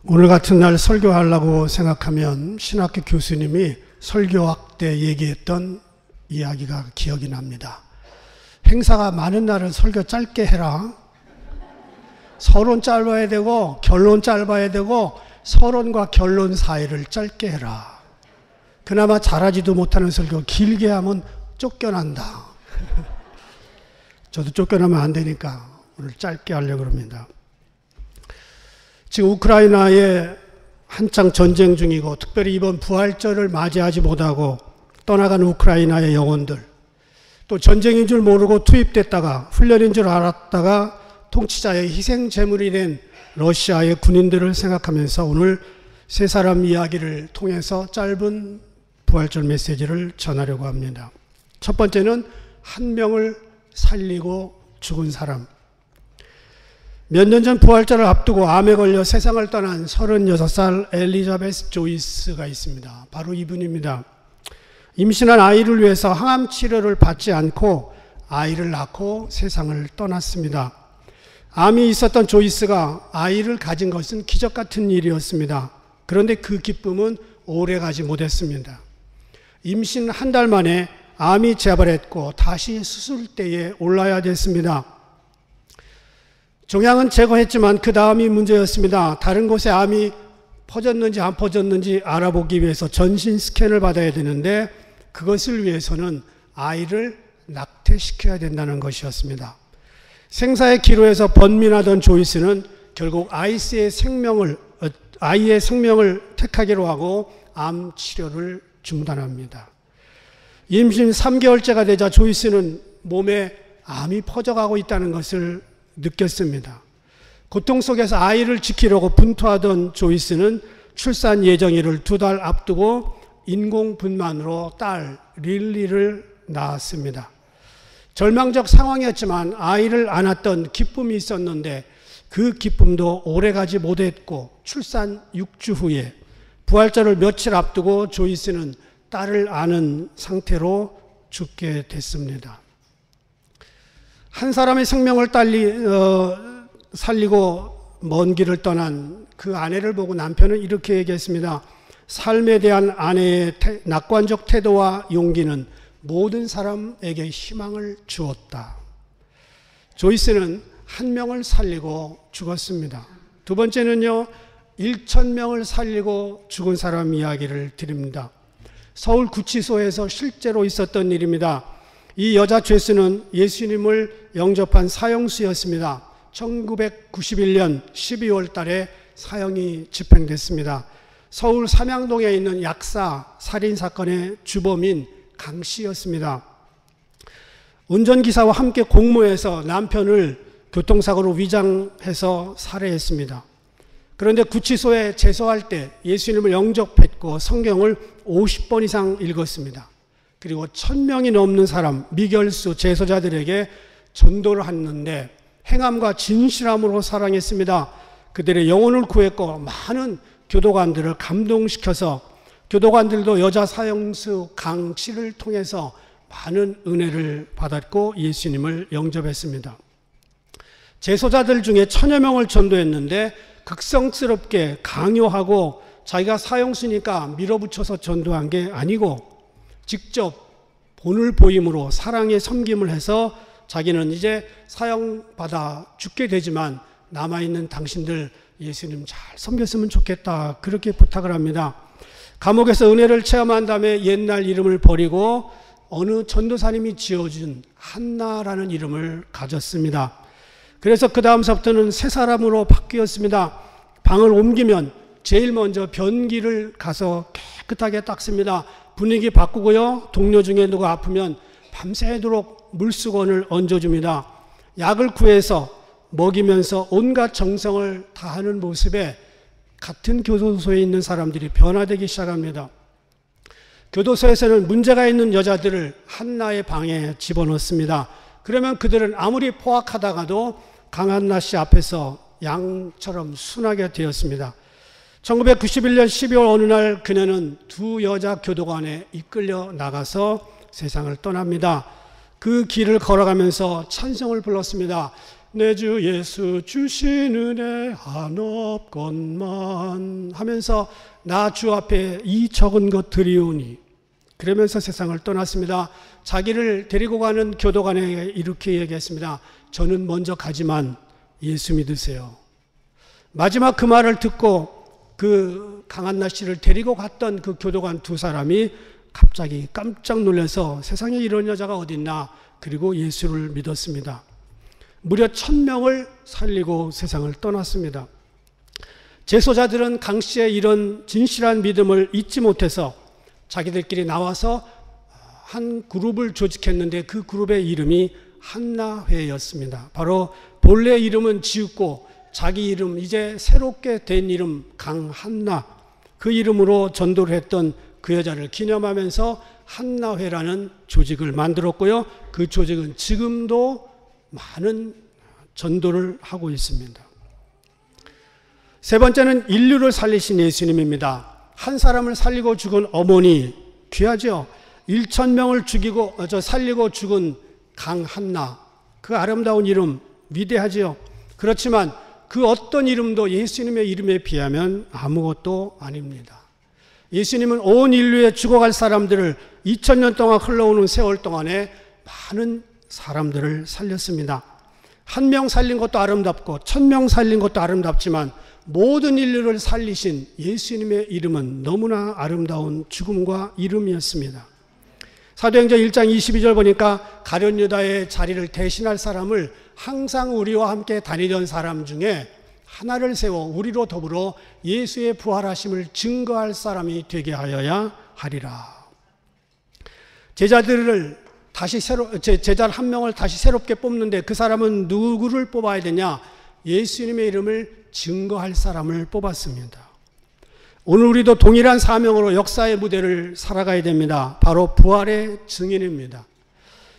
오늘 같은 날 설교하려고 생각하면 신학교 교수님이 설교학 때 얘기했던 이야기가 기억이 납니다. 행사가 많은 날은 설교 짧게 해라. 서론 짧아야 되고 결론 짧아야 되고 서론과 결론 사이를 짧게 해라. 그나마 잘하지도 못하는 설교 길게 하면 쫓겨난다. 저도 쫓겨나면 안 되니까 오늘 짧게 하려고 합니다. 지금 우크라이나에 한창 전쟁 중이고 특별히 이번 부활절을 맞이하지 못하고 떠나간 우크라이나의 영혼들, 또 전쟁인 줄 모르고 투입됐다가 훈련인 줄 알았다가 통치자의 희생 제물이 된 러시아의 군인들을 생각하면서 오늘 세 사람 이야기를 통해서 짧은 부활절 메시지를 전하려고 합니다. 첫 번째는 한 명을 살리고 죽은 사람. 몇 년 전 부활절을 앞두고 암에 걸려 세상을 떠난 36살 엘리자베스 조이스가 있습니다. 바로 이분입니다. 임신한 아이를 위해서 항암 치료를 받지 않고 아이를 낳고 세상을 떠났습니다. 암이 있었던 조이스가 아이를 가진 것은 기적 같은 일이었습니다. 그런데 그 기쁨은 오래 가지 못했습니다. 임신 한 달 만에 암이 재발했고 다시 수술대에 올라야 됐습니다. 종양은 제거했지만 그 다음이 문제였습니다. 다른 곳에 암이 퍼졌는지 안 퍼졌는지 알아보기 위해서 전신 스캔을 받아야 되는데 그것을 위해서는 아이를 낙태시켜야 된다는 것이었습니다. 생사의 기로에서 번민하던 조이스는 결국 아이의 생명을 택하기로 하고 암 치료를 중단합니다. 임신 3개월째가 되자 조이스는 몸에 암이 퍼져가고 있다는 것을 느꼈습니다. 고통 속에서 아이를 지키려고 분투하던 조이스는 출산 예정일을 2달 앞두고 인공분만으로 딸 릴리를 낳았습니다. 절망적 상황이었지만 아이를 안았던 기쁨이 있었는데 그 기쁨도 오래가지 못했고 출산 6주 후에 부활절을 며칠 앞두고 조이스는 딸을 안은 상태로 죽게 됐습니다. 한 사람의 생명을 살리고 먼 길을 떠난 그 아내를 보고 남편은 이렇게 얘기했습니다. 삶에 대한 아내의 낙관적 태도와 용기는 모든 사람에게 희망을 주었다. 조이스는 한 명을 살리고 죽었습니다. 두 번째는요, 1,000명을 살리고 죽은 사람 이야기를 드립니다. 서울 구치소에서 실제로 있었던 일입니다. 이 여자 죄수는 예수님을 영접한 사형수였습니다. 1991년 12월 달에 사형이 집행됐습니다. 서울 삼양동에 있는 약사 살인사건의 주범인 강 씨였습니다. 운전기사와 함께 공모해서 남편을 교통사고로 위장해서 살해했습니다. 그런데 구치소에 재소할 때 예수님을 영접했고 성경을 50번 이상 읽었습니다. 그리고 1,000명이 넘는 사람, 미결수 재소자들에게 전도를 했는데 행함과 진실함으로 사랑했습니다. 그들의 영혼을 구했고 많은 교도관들을 감동시켜서 교도관들도 여자 사형수 강 씨를 통해서 많은 은혜를 받았고 예수님을 영접했습니다. 재소자들 중에 1,000여 명을 전도했는데 극성스럽게 강요하고 자기가 사형수니까 밀어붙여서 전도한 게 아니고 직접 본을 보임으로 사랑의 섬김을 해서 자기는 이제 사형받아 죽게 되지만 남아있는 당신들 예수님 잘 섬겼으면 좋겠다, 그렇게 부탁을 합니다. 감옥에서 은혜를 체험한 다음에 옛날 이름을 버리고 어느 전도사님이 지어준 한나라는 이름을 가졌습니다. 그래서 그 다음서부터는 새 사람으로 바뀌었습니다. 방을 옮기면 제일 먼저 변기를 가서 깨끗하게 닦습니다. 분위기 바꾸고요. 동료 중에 누가 아프면 밤새도록 물수건을 얹어줍니다. 약을 구해서 먹이면서 온갖 정성을 다하는 모습에 같은 교도소에 있는 사람들이 변화되기 시작합니다. 교도소에서는 문제가 있는 여자들을 한나의 방에 집어넣습니다. 그러면 그들은 아무리 포악하다가도 강한나 씨 앞에서 양처럼 순하게 되었습니다. 1991년 12월 어느 날 그녀는 2 여자 교도관에 이끌려 나가서 세상을 떠납니다. 그 길을 걸어가면서 찬송을 불렀습니다. 내 주 예수 주신 은혜 한없건만 하면서 나 주 앞에 이 적은 것 드리오니, 그러면서 세상을 떠났습니다. 자기를 데리고 가는 교도관에게 이렇게 얘기했습니다. 저는 먼저 가지만 예수 믿으세요. 마지막 그 말을 듣고 그 강한나 씨를 데리고 갔던 그 교도관 두 사람이 갑자기 깜짝 놀라서 세상에 이런 여자가 어딨나, 그리고 예수를 믿었습니다. 무려 1000명을 살리고 세상을 떠났습니다. 제소자들은 강 씨의 이런 진실한 믿음을 잊지 못해서 자기들끼리 나와서 한 그룹을 조직했는데 그 그룹의 이름이 한나회였습니다. 바로 본래 이름은 지우고 자기 이름, 이제 새롭게 된 이름 강한나, 그 이름으로 전도를 했던 그 여자를 기념하면서 한나회라는 조직을 만들었고요. 그 조직은 지금도 많은 전도를 하고 있습니다. 세 번째는 인류를 살리신 예수님입니다. 한 사람을 살리고 죽은 어머니, 귀하죠. 1000명을 살리고 죽은 강한나, 그 아름다운 이름 위대하지요. 그렇지만 그 어떤 이름도 예수님의 이름에 비하면 아무것도 아닙니다. 예수님은 온 인류에 죽어갈 사람들을 2000년 동안 흘러오는 세월 동안에 많은 사람들을 살렸습니다. 한 명 살린 것도 아름답고 1000명 살린 것도 아름답지만 모든 인류를 살리신 예수님의 이름은 너무나 아름다운 죽음과 이름이었습니다. 사도행전 1장 22절 보니까 가룟 유다의 자리를 대신할 사람을 항상 우리와 함께 다니던 사람 중에 하나를 세워 우리로 더불어 예수의 부활하심을 증거할 사람이 되게 하여야 하리라. 제자를 한 명을 다시 새롭게 뽑는데 그 사람은 누구를 뽑아야 되냐? 예수님의 이름을 증거할 사람을 뽑았습니다. 오늘 우리도 동일한 사명으로 역사의 무대를 살아가야 됩니다. 바로 부활의 증인입니다.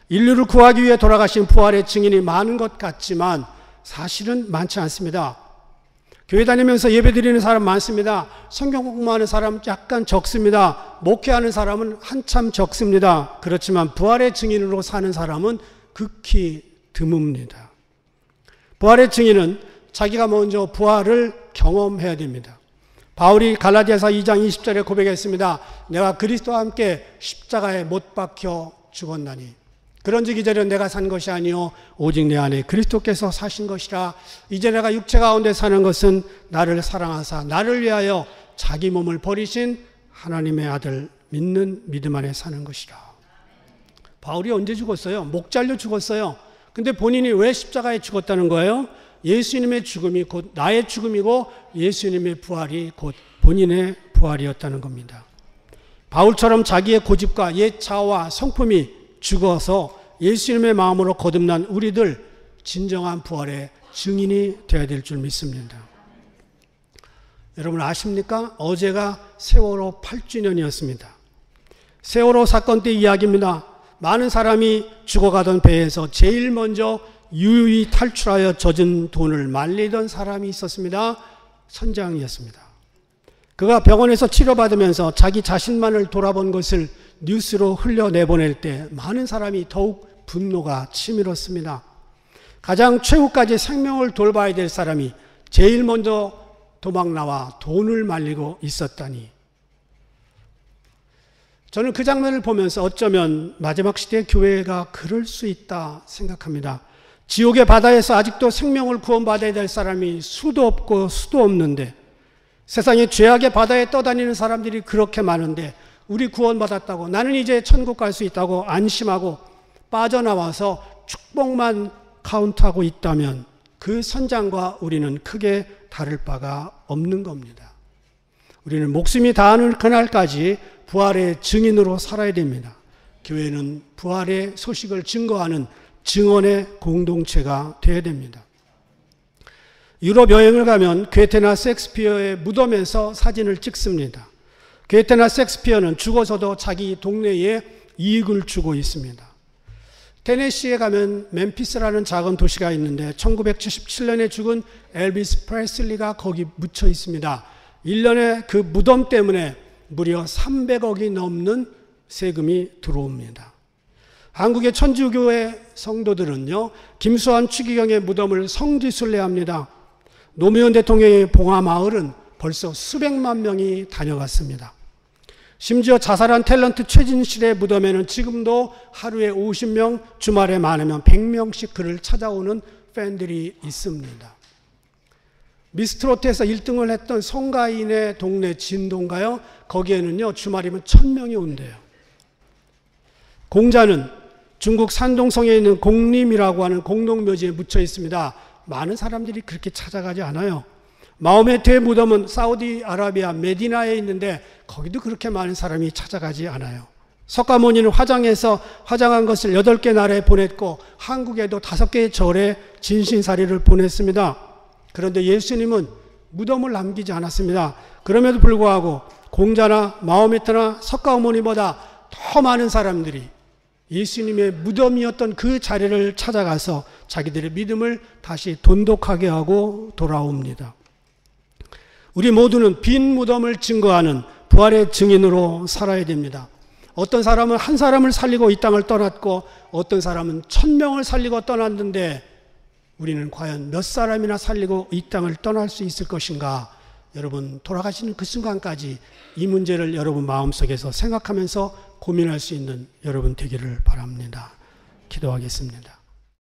인류를 구하기 위해 돌아가신 부활의 증인이 많은 것 같지만 사실은 많지 않습니다. 교회 다니면서 예배 드리는 사람 많습니다. 성경 공부하는 사람 약간 적습니다. 목회하는 사람은 한참 적습니다. 그렇지만 부활의 증인으로 사는 사람은 극히 드뭅니다. 부활의 증인은 자기가 먼저 부활을 경험해야 됩니다. 바울이 갈라디아서 2장 20절에 고백했습니다. 내가 그리스도와 함께 십자가에 못 박혀 죽었나니 그런즉 이제는 내가 산 것이 아니요 오직 내 안에 그리스도께서 사신 것이라. 이제 내가 육체 가운데 사는 것은 나를 사랑하사 나를 위하여 자기 몸을 버리신 하나님의 아들 믿는 믿음 안에 사는 것이라. 바울이 언제 죽었어요? 목 잘려 죽었어요. 근데 본인이 왜 십자가에 죽었다는 거예요? 예수님의 죽음이 곧 나의 죽음이고 예수님의 부활이 곧 본인의 부활이었다는 겁니다. 바울처럼 자기의 고집과 옛 자아와 성품이 죽어서 예수님의 마음으로 거듭난 우리들 진정한 부활의 증인이 되어야 될 줄 믿습니다. 여러분 아십니까? 어제가 세월호 8주년이었습니다. 세월호 사건 때 이야기입니다. 많은 사람이 죽어가던 배에서 제일 먼저 유유히 탈출하여 젖은 돈을 말리던 사람이 있었습니다. 선장이었습니다. 그가 병원에서 치료받으면서 자기 자신만을 돌아본 것을 뉴스로 흘려내보낼 때 많은 사람이 더욱 분노가 치밀었습니다. 가장 최후까지 생명을 돌봐야 될 사람이 제일 먼저 도망 나와 돈을 말리고 있었다니. 저는 그 장면을 보면서 어쩌면 마지막 시대 교회가 그럴 수 있다 생각합니다. 지옥의 바다에서 아직도 생명을 구원받아야 될 사람이 수도 없고 수도 없는데, 세상에 죄악의 바다에 떠다니는 사람들이 그렇게 많은데 우리 구원받았다고, 나는 이제 천국 갈 수 있다고 안심하고 빠져나와서 축복만 카운트하고 있다면 그 선장과 우리는 크게 다를 바가 없는 겁니다. 우리는 목숨이 다하는 그날까지 부활의 증인으로 살아야 됩니다. 교회는 부활의 소식을 증거하는 증언의 공동체가 되어야 됩니다. 유럽 여행을 가면 괴테나 셰익스피어의 무덤에서 사진을 찍습니다. 괴테나 셰익스피어는 죽어서도 자기 동네에 이익을 주고 있습니다. 테네시에 가면 멤피스라는 작은 도시가 있는데 1977년에 죽은 엘비스 프레슬리가 거기 묻혀 있습니다. 1년에 그 무덤 때문에 무려 300억이 넘는 세금이 들어옵니다. 한국의 천주교회 성도들은요, 김수환 추기경의 무덤을 성지순례합니다. 노무현 대통령의 봉화마을은 벌써 수백만 명이 다녀갔습니다. 심지어 자살한 탤런트 최진실의 무덤에는 지금도 하루에 50명, 주말에 많으면 100명씩 그를 찾아오는 팬들이 있습니다. 미스트롯에서 1등을 했던 송가인의 동네 진동가요, 거기에는요 주말이면 1000명이 온대요. 공자는 중국 산동성에 있는 공림이라고 하는 공동묘지에 묻혀 있습니다. 많은 사람들이 그렇게 찾아가지 않아요. 마호메트의 무덤은 사우디아라비아 메디나에 있는데 거기도 그렇게 많은 사람이 찾아가지 않아요. 석가모니는 화장해서 화장한 것을 8개 나라에 보냈고 한국에도 5개의 절에 진신사리를 보냈습니다. 그런데 예수님은 무덤을 남기지 않았습니다. 그럼에도 불구하고 공자나 마호메트나 석가모니보다 더 많은 사람들이 예수님의 무덤이었던 그 자리를 찾아가서 자기들의 믿음을 다시 돈독하게 하고 돌아옵니다. 우리 모두는 빈 무덤을 증거하는 부활의 증인으로 살아야 됩니다. 어떤 사람은 한 사람을 살리고 이 땅을 떠났고 어떤 사람은 1000명을 살리고 떠났는데 우리는 과연 몇 사람이나 살리고 이 땅을 떠날 수 있을 것인가? 여러분, 돌아가시는 그 순간까지 이 문제를 여러분 마음속에서 생각하면서 고민할 수 있는 여러분 되기를 바랍니다. 기도하겠습니다.